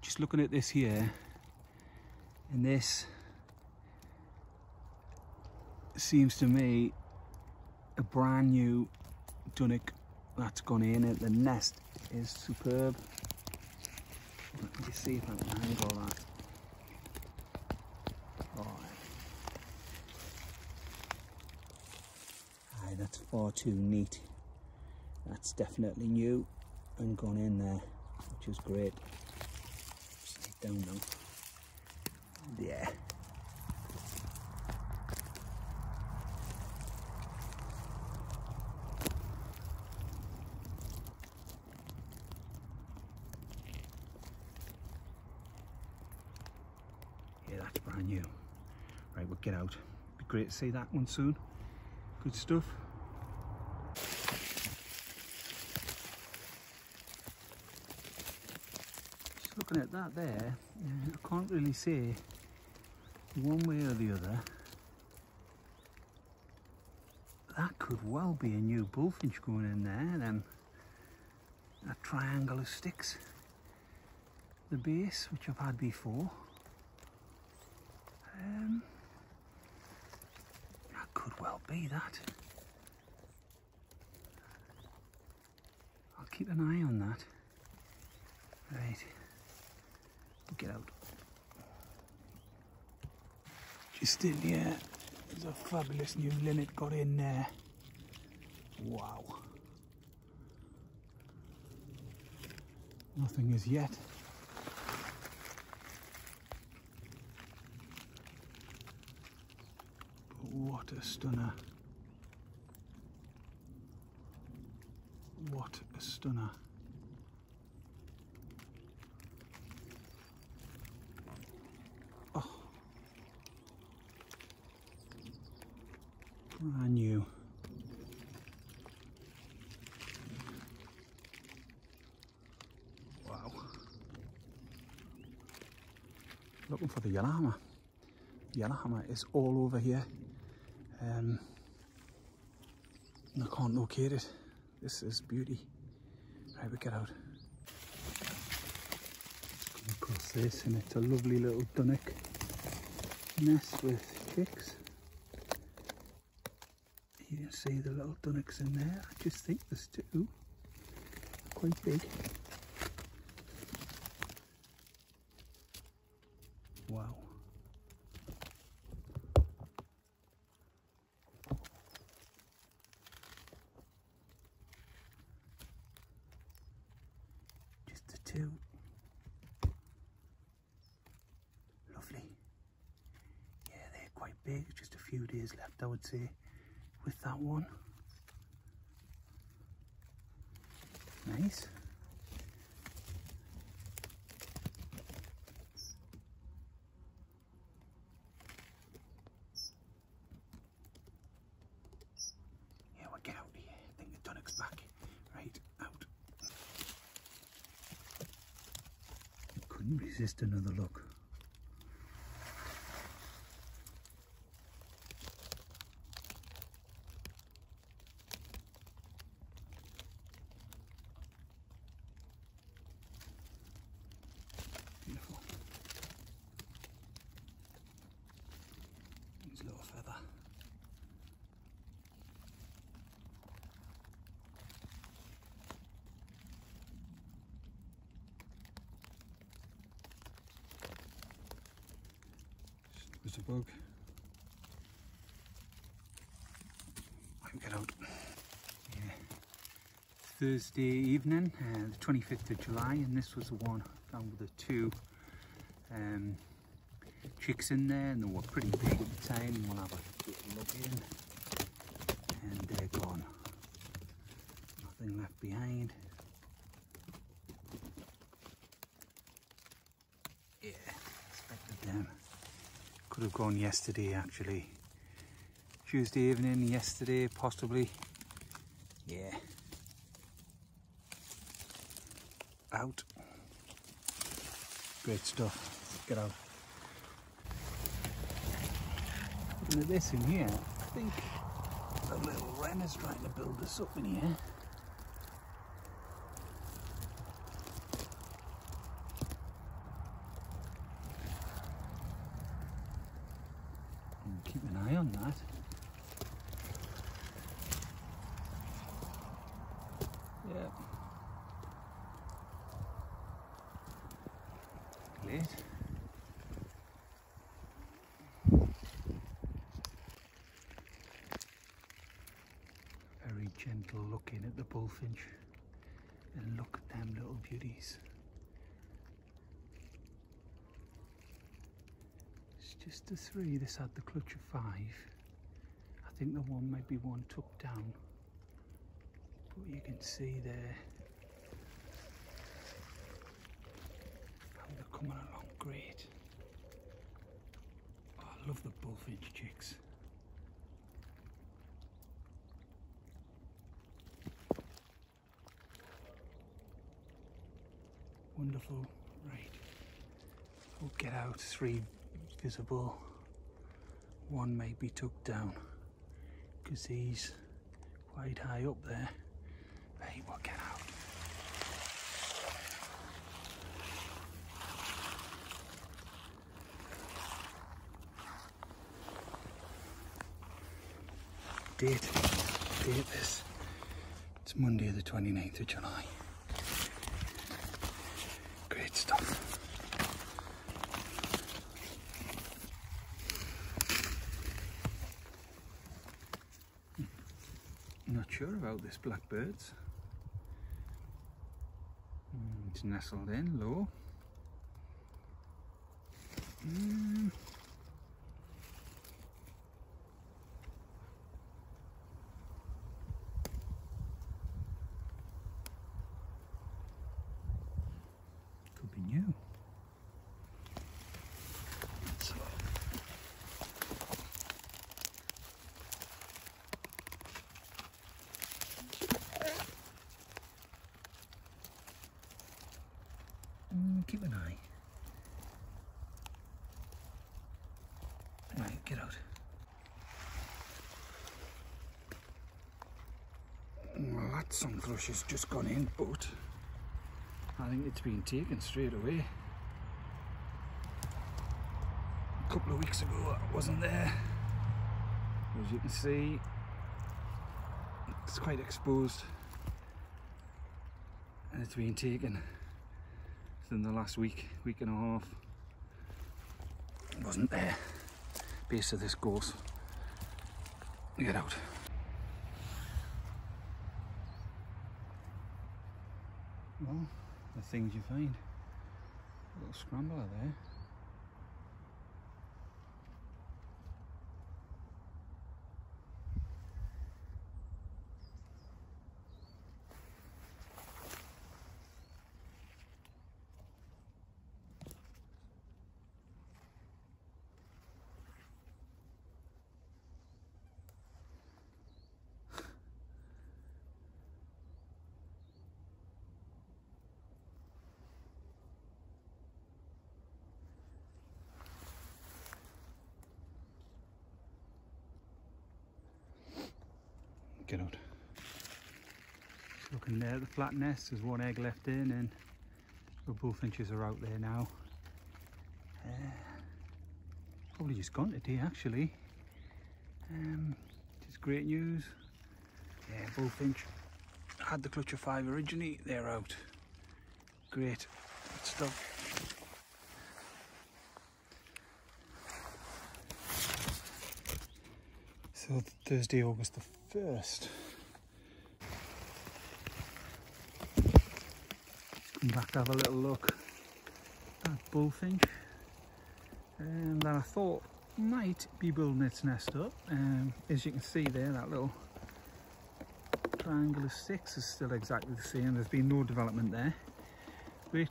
just looking at this here, and this seems to me a brand new dunnock that's gone in it. The nest is superb. Let me just see if I can angle that. Aye, that's far too neat. That's definitely new and gone in there, which is great. Slide down now. Yeah. Yeah, that's brand new. Right, we'll get out. Be great to see that one soon. Good stuff. Just looking at that there, I can't really say one way or the other. That could well be a new bullfinch going in there. Then that triangle of sticks, the base, which I've had before. That could well be that. I'll keep an eye on that. Right, get out. Just in here, there's a fabulous new linnet got in there. Wow. Nothing as yet. But what a stunner. What a stunner. Oh. Brand new. Wow. Looking for the yellowhammer. The yellowhammer is all over here. And I can't locate it. This is beauty. Right, we get out. Come across this, and it's a lovely little dunnock nest with chicks. You can see the little dunnocks in there. I just think there's two. Quite big. Wow. Just the two. Lovely. Yeah, they're quite big. Just a few days left, I would say, with that one. Nice. Yeah, we'll get out here. I think the dunnock's back. Right, out. Couldn't resist another look. Beautiful. His little feather. There's a bug. I can get out. Yeah. Thursday evening, the 25th of July, and this was the one found with the two chicks in there, and they were pretty big at the time. We'll have a little look in, and they're gone. Nothing left behind. Yeah, expected them. Could have gone yesterday, actually. Tuesday evening, yesterday, possibly. Yeah. Out. Great stuff. Get out. Looking at this in here, I think the little wren is trying to build us up in here. on that. Yeah. Great. Very gentle looking at the bullfinch, and look at them little beauties. It's just the three. This had the clutch of 5. I think the one might be one tucked down, but you can see there how they're coming along great. Oh, I love the bullfinch chicks. Wonderful. Right, we'll get out 3 visible. 1 may be tucked down because he's quite high up there. Right, we'll get out. Date this. It's Monday the 29th of July. Great stuff. Not sure about this blackbird's. It's nestled in low. Could be new. Let's have a look. Keep an eye. Right, get out. Well, that sun thrush has just gone in, but I think it's been taken straight away. A couple of weeks ago it wasn't there. As you can see, it's quite exposed, and it's been taken. In the last week and a half, it wasn't there. Base of this gorse. Get out. Well, the things you find. A little scrambler there. Get out. Looking there at the flat nest, there's 1 egg left in, and the bullfinches are out there now. Probably just gone today actually. Just great news. Yeah, bullfinch had the clutch of 5 originally, they're out. Great, good stuff. So Thursday, August the 1st. Come back to have a little look at bullfinch that I thought might be building its nest up. As you can see there, that little triangle of 6 is still exactly the same. There's been no development there, which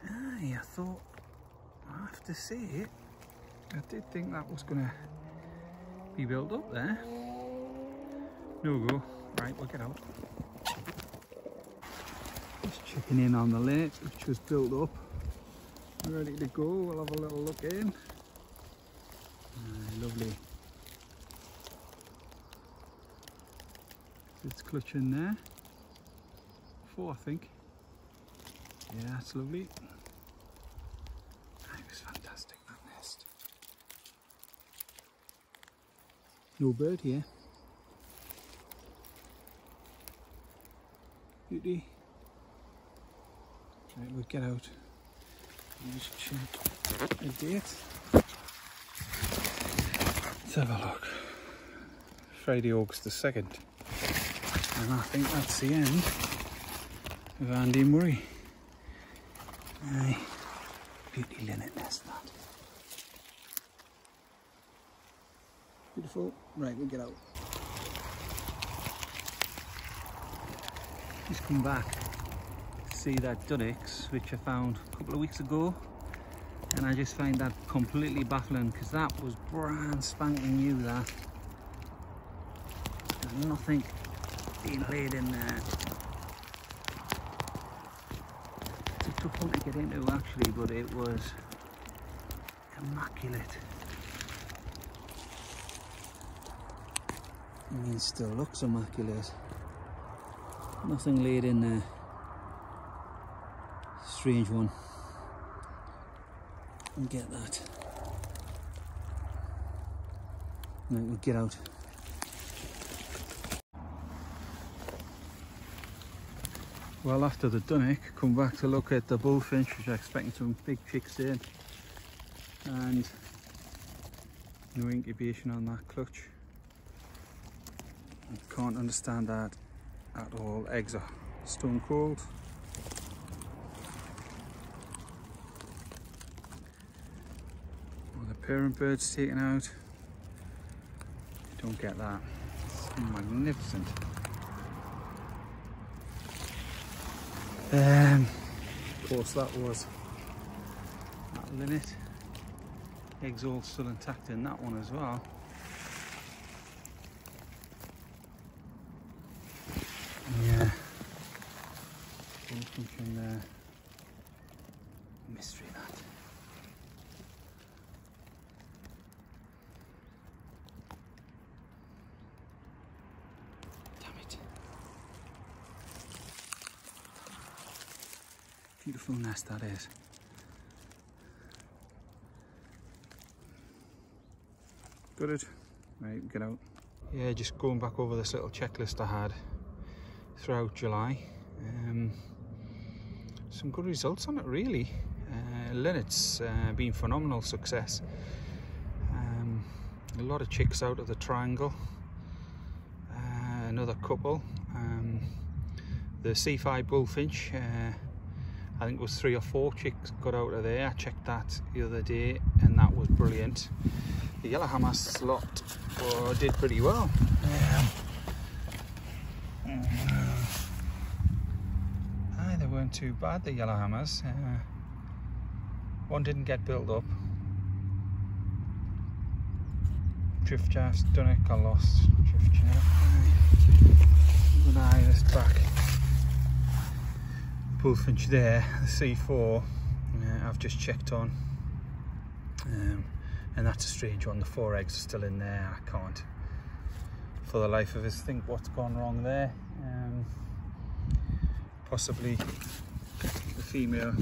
I thought, I have to say it, I did think that was going to be built up there. No go. Right, we'll get out. Just checking in on the linnet, which was built up, ready to go. We'll have a little look in. Lovely. It's clutching there. 4, I think. Yeah, that's lovely. That was fantastic. No bird here. Beauty. Right, we'll get out and just check the date. Let's have a look. Friday, August the 2nd. And I think that's the end of Andy Murray. Aye. Beauty linnet nest, that. Beautiful. Right, we'll get out. Just come back to see that Dunnock's, which I found a couple of weeks ago, and I just find that completely baffling because that was brand spanking new. That there's nothing being laid in there. It's a tough one to get into actually, but it was immaculate. I mean, it still looks immaculate. Nothing laid in there. Strange one. And get that. Right, we'll get out. Well, after the Dunnock, come back to look at the bullfinch, which I'm expecting some big chicks in. And no incubation on that clutch. I can't understand that at all. Eggs are stone cold. All the parent birds taken out. Don't get that. It's magnificent. Of course, that was that linnet. Eggs all still intact in that one as well. Yeah, bullfinch there. Mystery that. Damn it. Beautiful nest that is. Got it. Right, get out. Yeah, just going back over this little checklist I had throughout July. Some good results on it really. Linnet's been phenomenal success. A lot of chicks out of the triangle. Another couple. The C5 bullfinch, I think it was 3 or 4 chicks got out of there. I checked that the other day and that was brilliant. The yellowhammer slot did pretty well. They weren't too bad, the yellowhammers. One didn't get built up. Chiffchaff's Dunnock, I lost Chiffchaff. Good eye, this back bullfinch there, the C4, I've just checked on. And that's a strange one. The 4 eggs are still in there. I can't for the life of us think what's gone wrong there. Possibly the female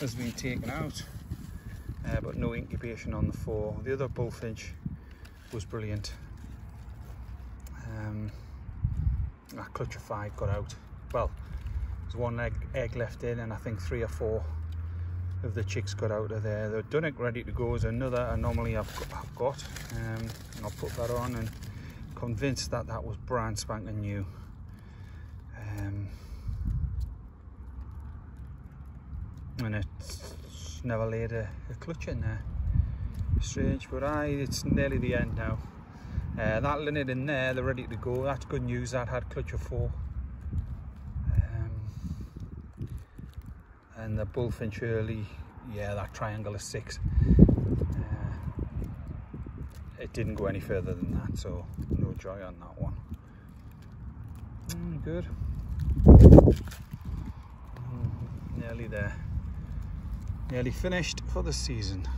has been taken out, but no incubation on the 4. The other bullfinch was brilliant. That clutch of 5 got out. Well, there's 1 egg left in, and I think 3 or 4 of the chicks got out of there. The Dunnock ready to go is another anomaly I've got. I'll put that on, and convinced that that was brand spanking new. And it's never laid a clutch in there. Strange, but it's nearly the end now. That linnet in there, they're ready to go. That's good news. That had clutch of 4. And the bullfinch early, yeah, that triangle is 6. It didn't go any further than that, so no joy on that one. Good. Nearly there. Nearly finished for the season.